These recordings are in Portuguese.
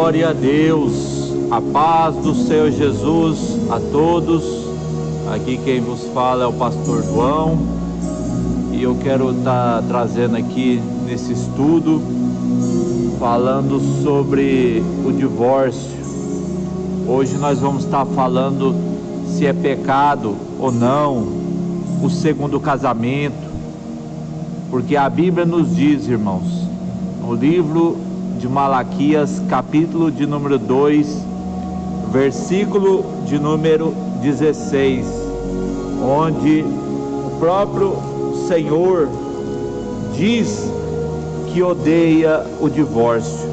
Glória a Deus, a paz do Senhor Jesus a todos. Aqui quem vos fala é o pastor João, e eu quero estar trazendo aqui nesse estudo, falando sobre o divórcio. Hoje nós vamos estar falando se é pecado ou não o segundo casamento, porque a Bíblia nos diz, irmãos, no livro de Malaquias, capítulo de número 2, versículo de número 16, onde o próprio Senhor diz que odeia o divórcio.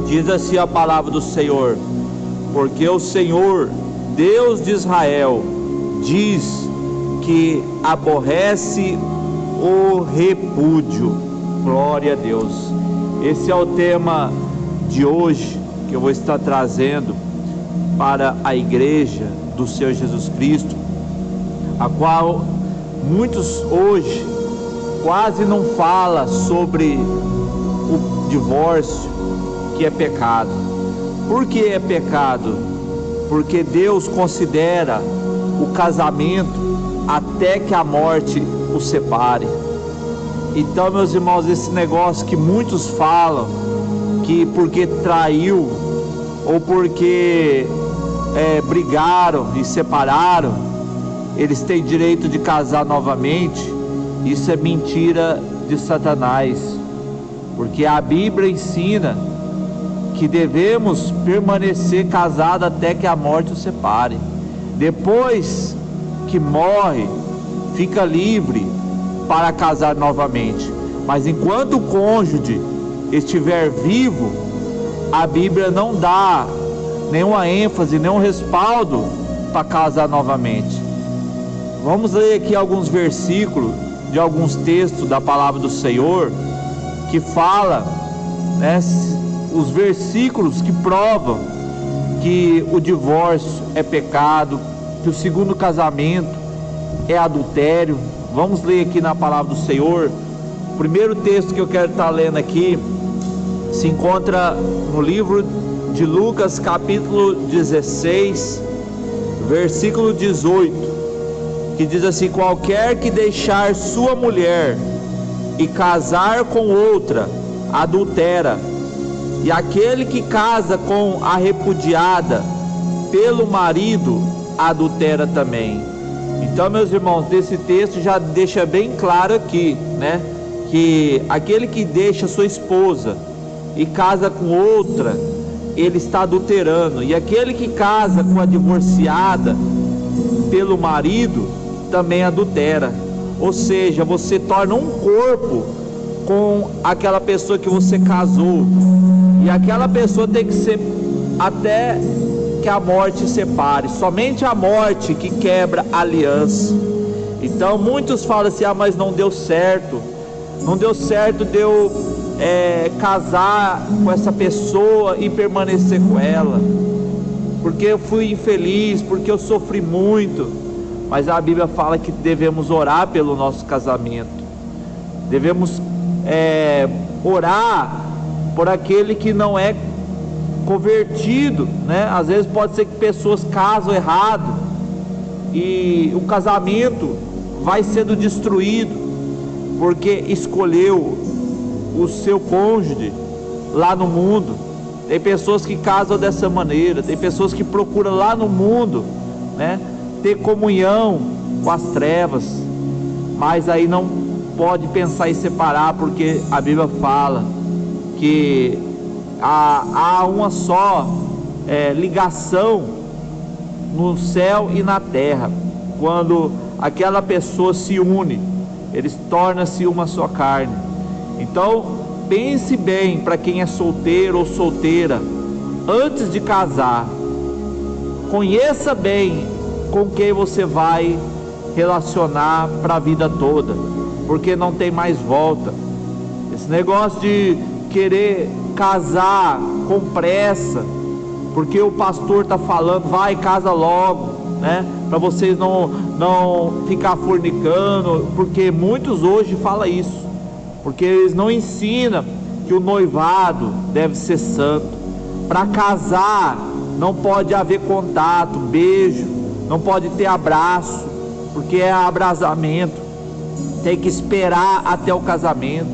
Diz assim a palavra do Senhor: porque o Senhor, Deus de Israel, diz que aborrece o repúdio. Glória a Deus. Esse é o tema de hoje que eu vou estar trazendo para a igreja do Senhor Jesus Cristo, a qual muitos hoje quase não fala sobre o divórcio, que é pecado. Por que é pecado? Porque Deus considera o casamento até que a morte o separe. Então, meus irmãos, esse negócio que muitos falam, que porque traiu, ou porque brigaram e separaram, eles têm direito de casar novamente, isso é mentira de Satanás. Porque a Bíblia ensina que devemos permanecer casados até que a morte os separe. Depois que morre, fica livre para casar novamente. Mas enquanto o cônjuge estiver vivo, a Bíblia não dá nenhuma ênfase, nenhum respaldo para casar novamente. Vamos ler aqui alguns versículos de alguns textos da palavra do Senhor, que fala, né, os versículos que provam que o divórcio é pecado, que o segundo casamento é adultério. Vamos ler aqui na palavra do Senhor. O primeiro texto que eu quero estar lendo aqui se encontra no livro de Lucas, capítulo 16, versículo 18, que diz assim: qualquer que deixar sua mulher e casar com outra, adultera, e aquele que casa com a repudiada pelo marido, adultera também. Então, meus irmãos, desse texto já deixa bem claro aqui, né, que aquele que deixa sua esposa e casa com outra, ele está adulterando. E aquele que casa com a divorciada pelo marido, também adultera. Ou seja, você torna um corpo com aquela pessoa que você casou, e aquela pessoa tem que ser até que a morte separe. Somente a morte que quebra a aliança. Então muitos falam assim: ah, mas não deu certo, não deu certo de eu casar com essa pessoa e permanecer com ela, porque eu fui infeliz, porque eu sofri muito. Mas a Bíblia fala que devemos orar pelo nosso casamento, devemos orar por aquele que não é convertido, né? Às vezes pode ser que pessoas casam errado e o casamento vai sendo destruído porque escolheu o seu cônjuge lá no mundo. Tem pessoas que casam dessa maneira, tem pessoas que procuram lá no mundo, né, ter comunhão com as trevas, mas aí não pode pensar em separar, porque a Bíblia fala que há uma só ligação no céu e na terra. Quando aquela pessoa se une, eles tornam-se uma só carne. Então pense bem, para quem é solteiro ou solteira, antes de casar, conheça bem com quem você vai relacionar para a vida toda, porque não tem mais volta. Esse negócio de querer casar com pressa, porque o pastor está falando, vai, casa logo, né, para vocês não ficar fornicando, porque muitos hoje falam isso, porque eles não ensinam que o noivado deve ser santo. Para casar, não pode haver contato, beijo, não pode ter abraço, porque é abrasamento. Tem que esperar até o casamento.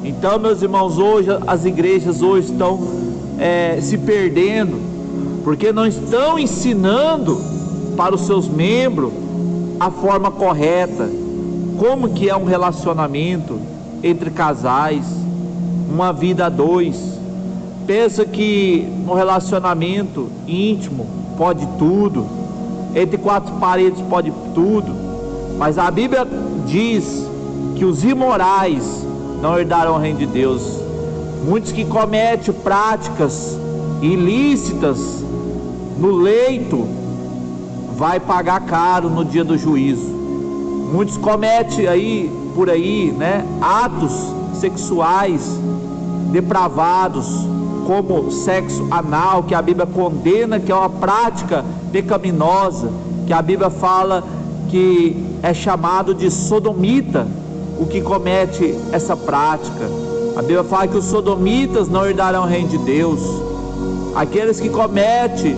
Então, meus irmãos, hoje as igrejas hoje estão se perdendo, porque não estão ensinando para os seus membros a forma correta, como que é um relacionamento entre casais, uma vida a dois. Pensa que no relacionamento íntimo pode tudo, entre quatro paredes pode tudo, mas a Bíblia diz que os imorais não herdarão o reino de Deus. Muitos que cometem práticas ilícitas no leito vai pagar caro no dia do juízo. Muitos cometem por aí, atos sexuais depravados, como sexo anal, que a Bíblia condena, que é uma prática pecaminosa, que a Bíblia fala que é chamado de sodomita o que comete essa prática. A Bíblia fala que os sodomitas não herdarão o reino de Deus. Aqueles que cometem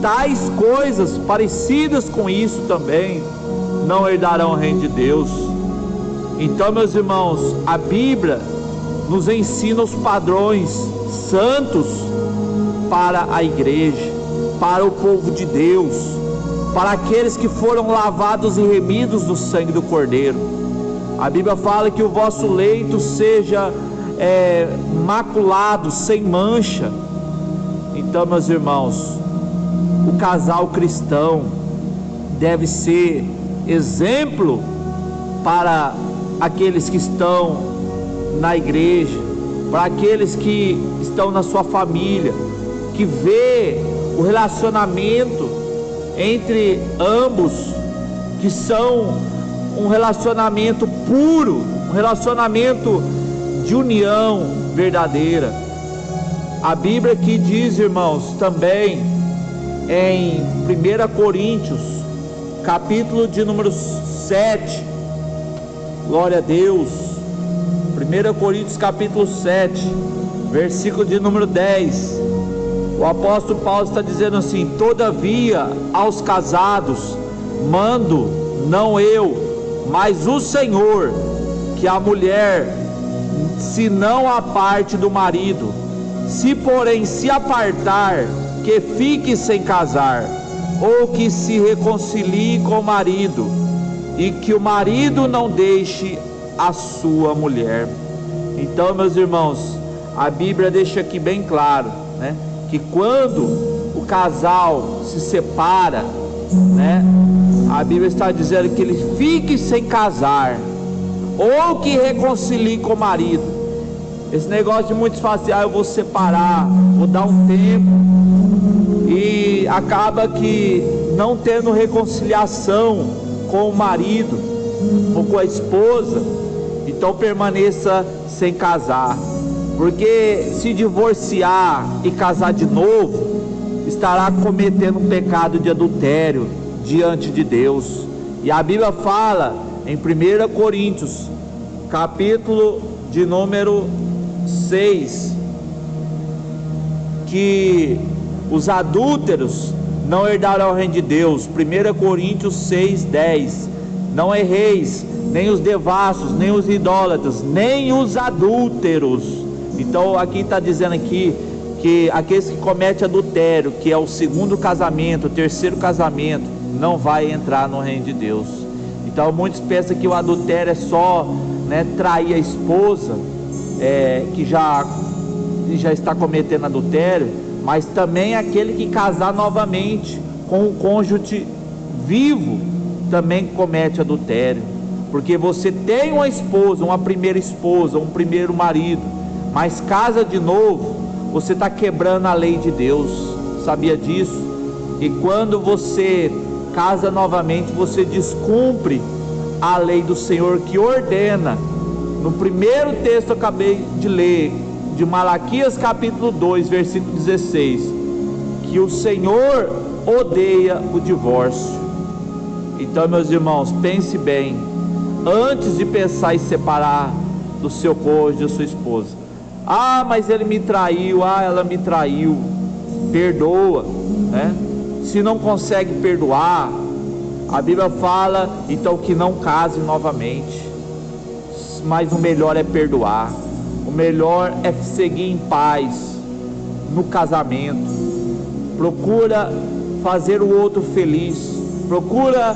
tais coisas parecidas com isso também não herdarão o reino de Deus. Então, meus irmãos, a Bíblia nos ensina os padrões santos para a igreja, para o povo de Deus, para aqueles que foram lavados e remidos do sangue do Cordeiro. A Bíblia fala que o vosso leito seja maculado, sem mancha. Então, meus irmãos, o casal cristão deve ser exemplo para aqueles que estão na igreja, para aqueles que estão na sua família, que vê o relacionamento entre ambos, que são um relacionamento puro, um relacionamento de união verdadeira. A Bíblia que diz, irmãos, também em 1 Coríntios, capítulo de número 7, glória a Deus, 1 Coríntios capítulo 7, versículo de número 10, o apóstolo Paulo está dizendo assim: todavia aos casados mando, não eu, mas o Senhor, que a mulher se não aparte do marido, se porém se apartar, que fique sem casar, ou que se reconcilie com o marido, e que o marido não deixe a sua mulher. Então, meus irmãos, a Bíblia deixa aqui bem claro, que quando o casal se separa, a Bíblia está dizendo que ele fique sem casar, ou que reconcilie com o marido. Esse negócio de muitos falam assim: eu vou separar, vou dar um tempo, e acaba que não tendo reconciliação com o marido ou com a esposa, então permaneça sem casar, porque se divorciar e casar de novo, estará cometendo um pecado de adultério diante de Deus. E a Bíblia fala em 1 Coríntios, capítulo de número 6, que os adúlteros não herdarão o reino de Deus. 1 Coríntios 6, 10. Não erreis, nem os devassos, nem os idólatras, nem os adúlteros. Então aqui está dizendo aqui que aqueles que cometem adultério, que é o segundo casamento, o terceiro casamento, não vai entrar no reino de Deus. Então muitos pensam que o adultério é só trair a esposa, que já está cometendo adultério, mas também aquele que casar novamente com o cônjuge vivo também comete adultério, porque você tem uma esposa, uma primeira esposa, um primeiro marido, mas casa de novo, você está quebrando a lei de Deus. Sabia disso? E quando você casa novamente, você descumpre a lei do Senhor, que ordena, no primeiro texto que eu acabei de ler, de Malaquias capítulo 2, versículo 16, que o Senhor odeia o divórcio. Então, meus irmãos, pense bem, antes de pensar em separar do seu cônjuge, da sua esposa. Mas ele me traiu, ela me traiu. perdoa, né? Se não consegue perdoar, a Bíblia fala então que não case novamente, mas o melhor é perdoar, o melhor é seguir em paz no casamento. Procura fazer o outro feliz, procura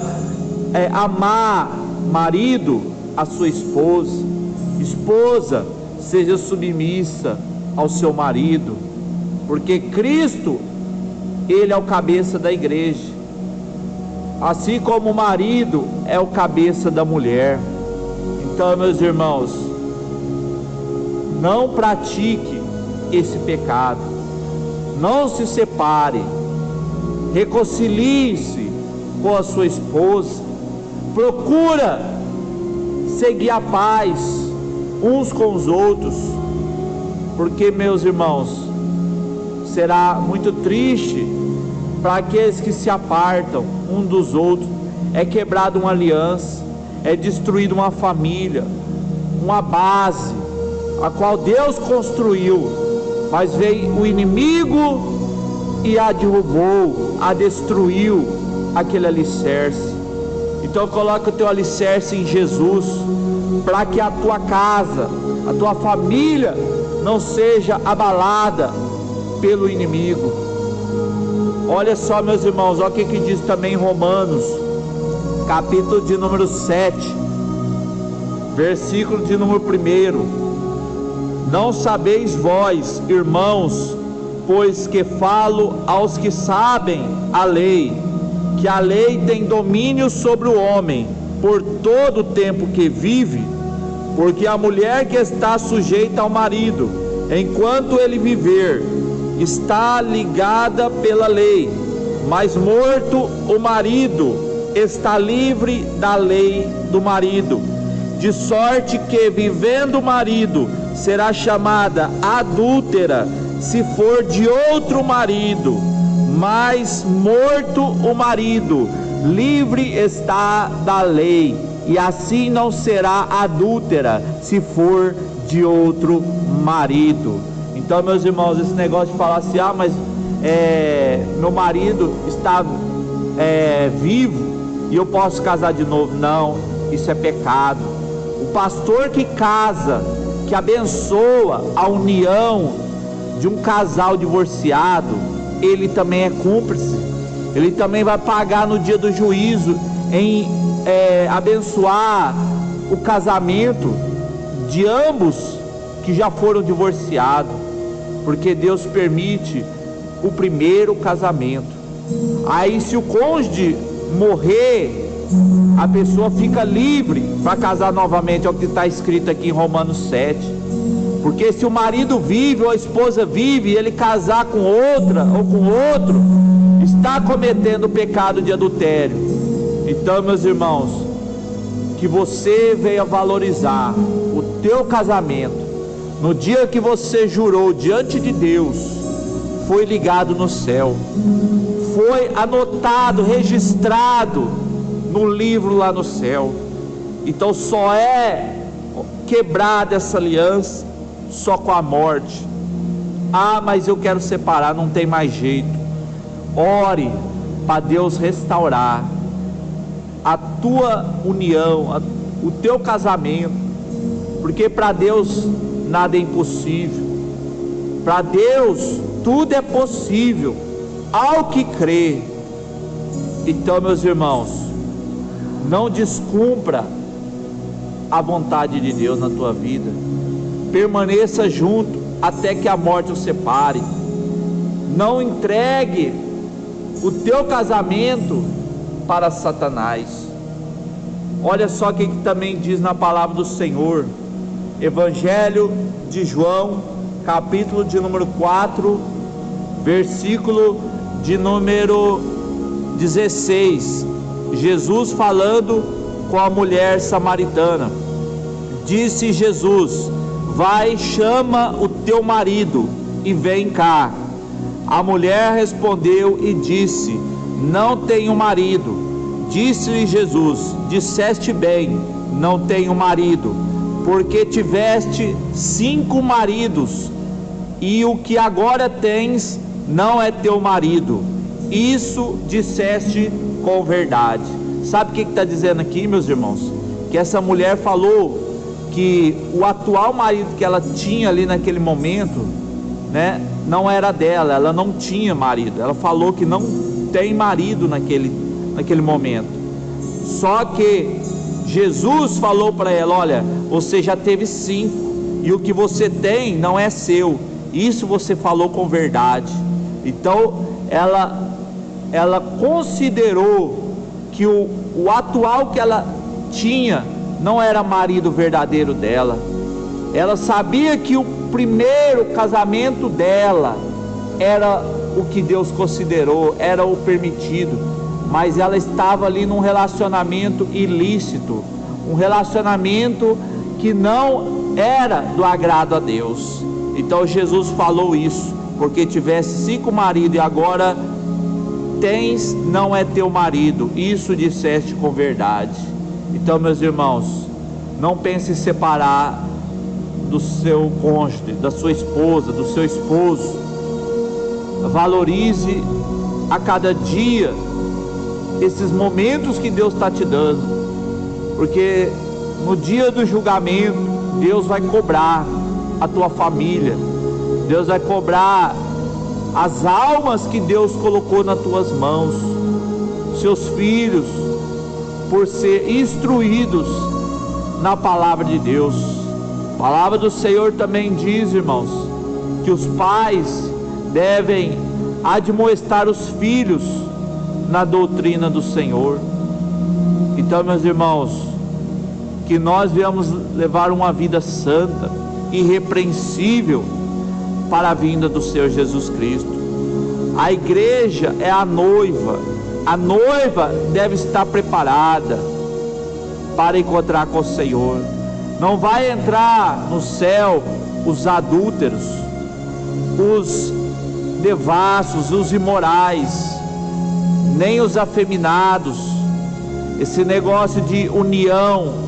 amar, marido, a sua esposa, esposa, seja submissa ao seu marido, porque Cristo, Ele é o cabeça da igreja, assim como o marido é o cabeça da mulher. Então, meus irmãos, não pratique esse pecado, não se separe, reconcilie-se com a sua esposa, procura seguir a paz uns com os outros, porque, meus irmãos, será muito triste para aqueles que se apartam um dos outros. É quebrada uma aliança, é destruída uma família, uma base a qual Deus construiu, mas veio o inimigo e a derrubou, a destruiu aquele alicerce. Então coloca o teu alicerce em Jesus, para que a tua casa, a tua família não seja abalada pelo inimigo. Olha só, meus irmãos, olha o que diz também em Romanos, capítulo de número 7, versículo de número 1: não sabeis vós, irmãos, pois que falo aos que sabem a lei, que a lei tem domínio sobre o homem por todo o tempo que vive, porque a mulher que está sujeita ao marido, enquanto ele viver, está ligada pela lei, mas morto o marido, está livre da lei do marido, de sorte que, vivendo o marido, será chamada adúltera se for de outro marido, mas morto o marido, livre está da lei, e assim não será adúltera se for de outro marido. Então, meus irmãos, esse negócio de falar assim, mas meu marido está vivo e eu posso casar de novo, não, isso é pecado. O pastor que casa, que abençoa a união de um casal divorciado, ele também é cúmplice, ele também vai pagar no dia do juízo em abençoar o casamento de ambos que já foram divorciados, porque Deus permite o primeiro casamento. Aí, se o cônjuge morrer, a pessoa fica livre para casar novamente, é o que está escrito aqui em Romanos 7. Porque se o marido vive ou a esposa vive e ele casar com outra ou com outro, está cometendo o pecado de adultério. Então, meus irmãos, que você venha valorizar o teu casamento. No dia que você jurou diante de Deus, foi ligado no céu, foi anotado, registrado no livro lá no céu. Então só é quebrada essa aliança só com a morte. Mas eu quero separar, não tem mais jeito. Ore para Deus restaurar a tua união, o teu casamento, porque para Deus nada é impossível. Para Deus tudo é possível ao que crê. Então, meus irmãos, não descumpra a vontade de Deus na tua vida. Permaneça junto até que a morte o separe. Não entregue o teu casamento para Satanás. Olha só o que também diz na palavra do Senhor, Evangelho de João, capítulo de número 4, versículo de número 16. Jesus falando com a mulher samaritana. Disse Jesus: vai, chama o teu marido e vem cá. A mulher respondeu e disse: não tenho marido. Disse-lhe Jesus: disseste bem, não tenho marido, porque tiveste 5 maridos, e o que agora tens não é teu marido, isso disseste com verdade. Sabe o que está dizendo aqui, meus irmãos? Que essa mulher falou que o atual marido que ela tinha ali naquele momento, né, não era dela, ela não tinha marido. Ela falou que não tem marido naquele momento. Só que Jesus falou para ela: olha, você já teve 5, e o que você tem não é seu, isso você falou com verdade. Então ela considerou que o atual que ela tinha não era marido verdadeiro dela. Ela sabia que o primeiro casamento dela era o que Deus considerou, era o permitido, mas ela estava ali num relacionamento ilícito, um relacionamento que não era do agrado a Deus. Então Jesus falou isso: porque tivesse 5 maridos e agora tens, não é teu marido, isso disseste com verdade. Então, meus irmãos, não pense em separar do seu cônjuge, da sua esposa, do seu esposo. Valorize a cada dia esses momentos que Deus está te dando, porque no dia do julgamento Deus vai cobrar a tua família, Deus vai cobrar as almas que Deus colocou nas tuas mãos, seus filhos, por ser instruídos na palavra de Deus. A palavra do Senhor também diz, irmãos, que os pais devem admoestar os filhos na doutrina do Senhor. Então, meus irmãos, que nós venhamos levar uma vida santa, irrepreensível, para a vinda do Senhor Jesus Cristo. A igreja é a noiva deve estar preparada para encontrar com o Senhor. Não vai entrar no céu os adúlteros, os devassos, os imorais, nem os afeminados. Esse negócio de união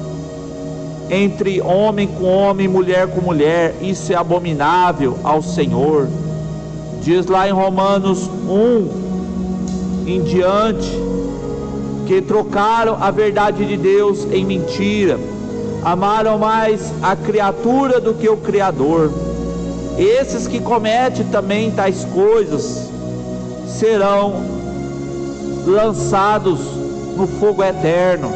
entre homem com homem, mulher com mulher, isso é abominável ao Senhor. Diz lá em Romanos 1 em diante, que trocaram a verdade de Deus em mentira, amaram mais a criatura do que o Criador. Esses que cometem também tais coisas serão lançados no fogo eterno.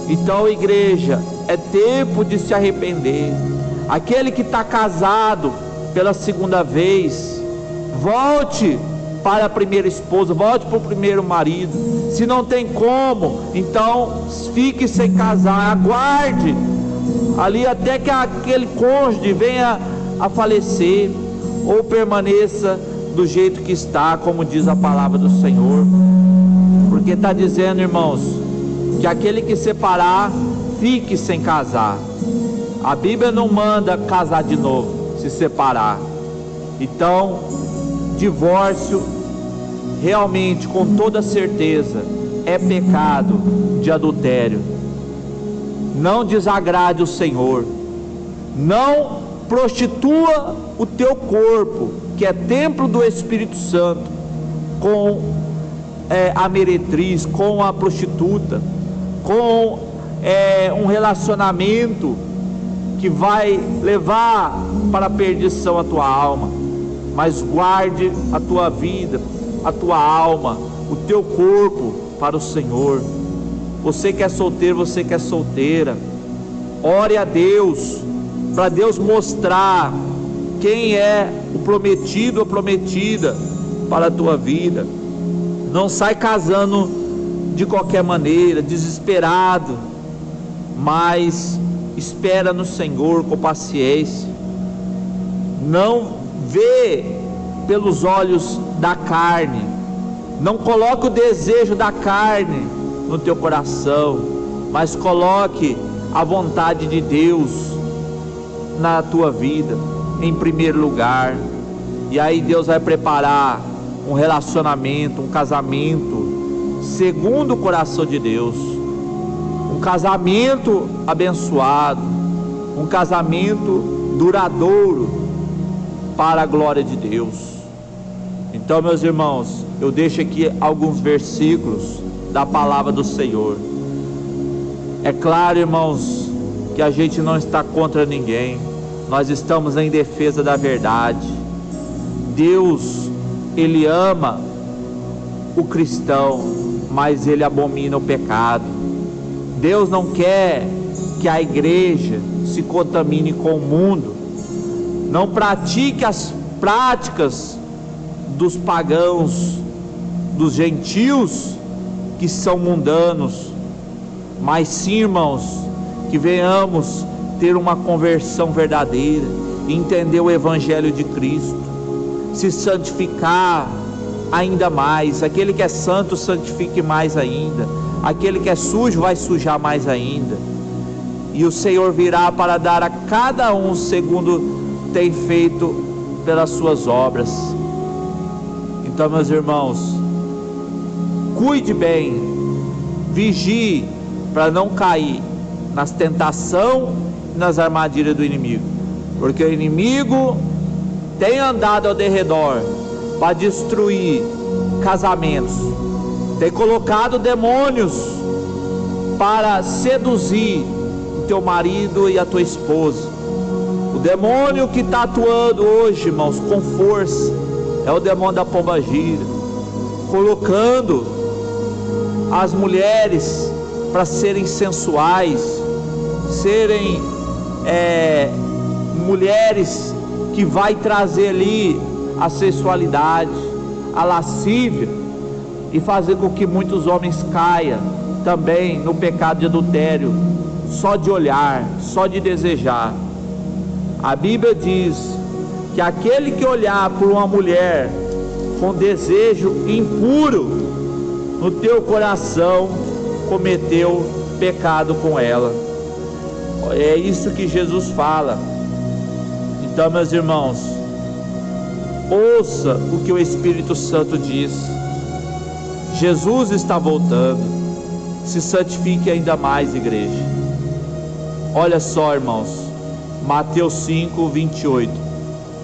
Então, igreja, é tempo de se arrepender. Aquele que está casado pela segunda vez, volte para a primeira esposa, volte para o primeiro marido. Se não tem como, então fique sem casar, aguarde ali até que aquele cônjuge venha a falecer, ou permaneça do jeito que está, como diz a palavra do Senhor. Porque está dizendo, irmãos, que aquele que separar, fique sem casar. A Bíblia não manda casar de novo, se separar. Então, divórcio, realmente, com toda certeza, é pecado de adultério. Não desagrade o Senhor. Não prostitua o teu corpo, que é templo do Espírito Santo, com a meretriz, com a prostituta, com um relacionamento que vai levar para a perdição a tua alma. Mas guarde a tua vida, a tua alma, o teu corpo para o Senhor. Você que é solteiro, você que é solteira, ore a Deus, para Deus mostrar quem é o prometido ou prometida para a tua vida. Não sai casando de qualquer maneira, desesperado, mas espera no Senhor com paciência. Não vê pelos olhos da carne, não coloque o desejo da carne no teu coração, mas coloque a vontade de Deus na tua vida em primeiro lugar. E aí Deus vai preparar um relacionamento, um casamento segundo o coração de Deus, um casamento abençoado, um casamento duradouro para a glória de Deus. Então, meus irmãos, eu deixo aqui alguns versículos da palavra do Senhor. É claro, irmãos, que a gente não está contra ninguém, nós estamos em defesa da verdade. Deus, Ele ama o cristão, mas Ele abomina o pecado. Deus não quer que a igreja se contamine com o mundo, não pratique as práticas dos pagãos, dos gentios que são mundanos, mas sim, irmãos, que venhamos ter uma conversão verdadeira, entender o Evangelho de Cristo, se santificar ainda mais. Aquele que é santo, santifique mais ainda. Aquele que é sujo, vai sujar mais ainda. E o Senhor virá para dar a cada um segundo tem feito pelas suas obras. Então, meus irmãos, cuide bem, vigie para não cair nas tentações e nas armadilhas do inimigo, porque o inimigo tem andado ao derredor para destruir casamentos, tem colocado demônios para seduzir o teu marido e a tua esposa. O demônio que está atuando hoje, irmãos, com força, é o demônio da pombagira, colocando as mulheres para serem sensuais, serem mulheres que vai trazer ali a sexualidade, a lascívia, e fazer com que muitos homens caiam também no pecado de adultério, só de olhar, só de desejar. A Bíblia diz que aquele que olhar por uma mulher com desejo impuro no teu coração, cometeu pecado com ela. É isso que Jesus fala. Então, meus irmãos, ouça o que o Espírito Santo diz. Jesus está voltando. Se santifique ainda mais, igreja. Olha só, irmãos, Mateus 5, 28.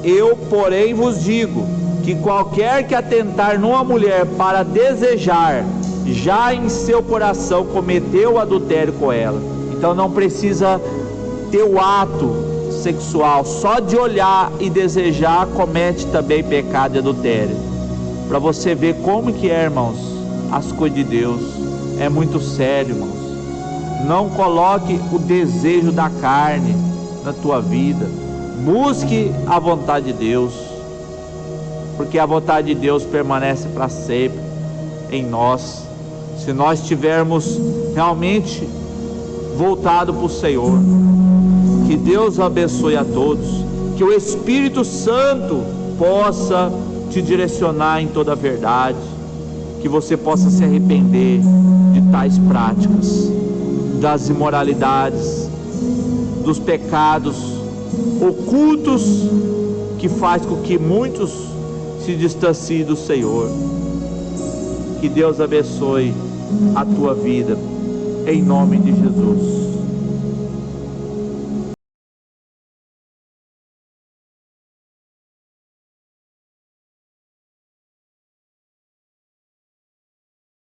Eu, porém, vos digo que qualquer que atentar numa mulher para desejar, já em seu coração cometeu o adultério com ela. Então não precisa ter o ato sexual, só de olhar e desejar comete também pecado de adultério. Para você ver como que é, irmãos, as coisas de Deus. É muito sério, irmãos. Não coloque o desejo da carne na tua vida. Busque a vontade de Deus, porque a vontade de Deus permanece para sempre em nós, se nós estivermos realmente voltado para o Senhor. Que Deus abençoe a todos, que o Espírito Santo possa te direcionar em toda a verdade, que você possa se arrepender de tais práticas, das imoralidades, dos pecados ocultos que faz com que muitos se distanciem do Senhor. Que Deus abençoe a tua vida, em nome de Jesus.